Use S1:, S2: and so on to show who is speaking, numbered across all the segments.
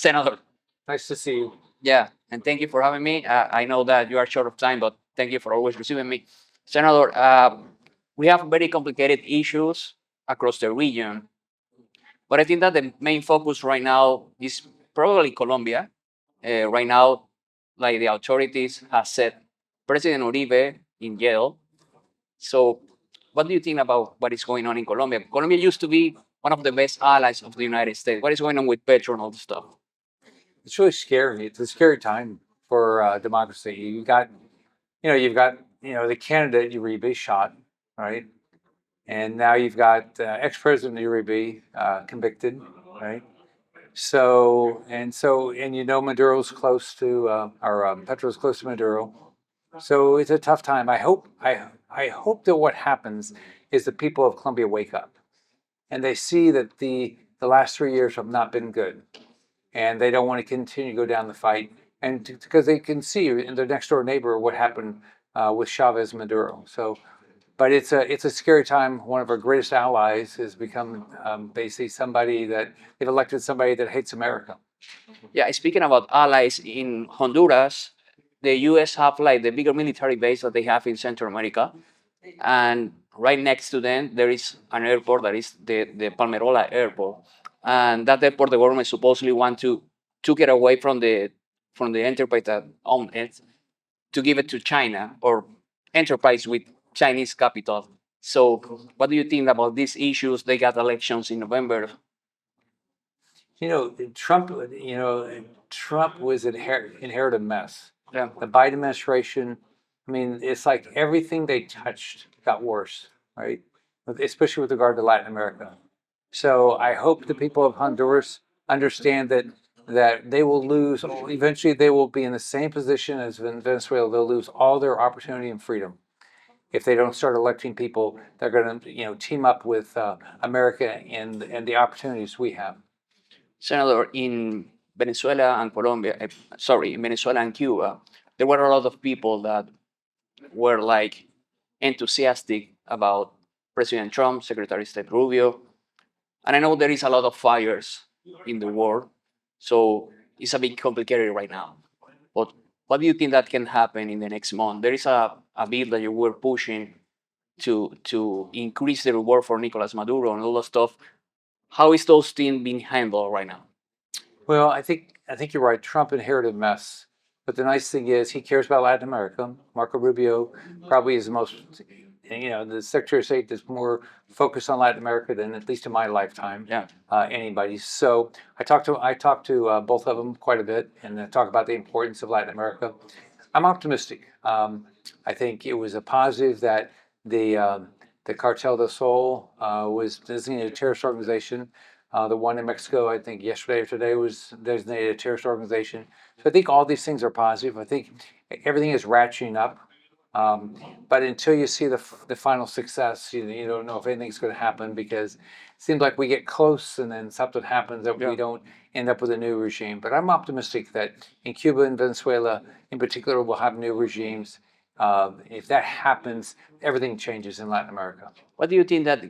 S1: Senator.
S2: Nice to see you.
S1: Yeah, and thank you for having me. I know that you are short of time, but thank you for always receiving me. Senator, we have very complicated issues across the region, but I think that the main focus right now is probably Colombia. Right now, like the authorities have set President Uribe in jail. So, what do you think about what is going on in Colombia? Colombia used to be one of the best allies of the United States. What is going on with Petro and all this stuff?
S2: It's really scary. It's a scary time for democracy. You've got the candidate Uribe shot, right? And now you've got ex-president Uribe convicted, right? And Maduro's close to Petro's close to Maduro. So it's a tough time. I hope that what happens is the people of Colombia wake up and they see that the last 3 years have not been good, and they don't want to continue to go down the fight, and because they can see in their next door neighbor what happened with Chavez Maduro. But it's a scary time. One of our greatest allies has become basically somebody that they've elected somebody that hates America.
S1: Yeah, speaking about allies in Honduras, the U.S. have like the bigger military base that they have in Central America, and right next to them there is an airport that is the Palmerola Airport, and that airport the government supposedly want to get away from the enterprise that own it to give it to China or enterprise with Chinese capital. So, what do you think about these issues? They got elections in November.
S2: You know, Trump. Trump was inherited a mess.
S1: Yeah.
S2: The Biden administration. I mean, it's like everything they touched got worse, right? Especially with regard to Latin America. So I hope the people of Honduras understand that they will lose. Eventually, they will be in the same position as Venezuela. They'll lose all their opportunity and freedom if they don't start electing people that are going to, team up with America and the opportunities we have.
S1: Senator, in Venezuela and Colombia, in Venezuela and Cuba, there were a lot of people that were like enthusiastic about President Trump, Secretary of State Rubio. And I know there is a lot of fires in the world, so it's a bit complicated right now. But what do you think that can happen in the next month? There is a bill that you were pushing to increase the reward for Nicolas Maduro and all that stuff. How is those things being handled right now?
S2: Well, I think you're right. Trump inherited a mess, but the nice thing is he cares about Latin America. Marco Rubio probably is the most, the Secretary of State is more focused on Latin America than, at least in my lifetime,
S1: Yeah.
S2: Anybody. So I talked to both of them quite a bit, and talk about the importance of Latin America. I'm optimistic. I think it was a positive that the Cartel del Sol was designated a terrorist organization. The one in Mexico, I think yesterday or today, was designated a terrorist organization. So I think all these things are positive. I think everything is ratcheting up. But until you see the final success, you don't know if anything's going to happen, because it seems like we get close and then something happens that we don't end up with a new regime. But I'm optimistic that in Cuba and Venezuela in particular, we'll have new regimes. If that happens, everything changes in Latin America.
S1: What do you think that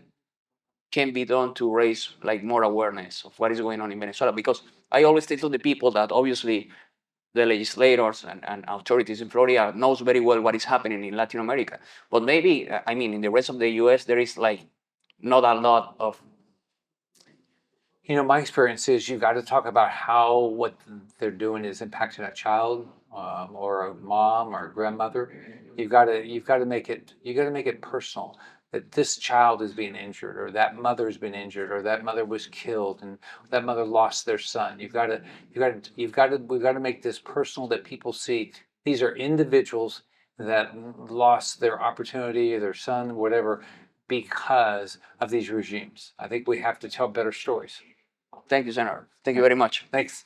S1: can be done to raise like more awareness of what is going on in Venezuela? Because I always tell the people that obviously the legislators and authorities in Florida knows very well what is happening in Latin America. But maybe, in the rest of the US, there is like not a lot of.
S2: My experience is you've got to talk about how what they're doing is impacting a child, or a mom or a grandmother. You've got to make it personal. That this child is being injured, or that mother has been injured, or that mother was killed, and that mother lost their son. We've got to make this personal, that people see these are individuals that lost their opportunity, their son, whatever, because of these regimes. I think we have to tell better stories.
S1: Thank you, Senator. Thank you very much.
S2: Thanks.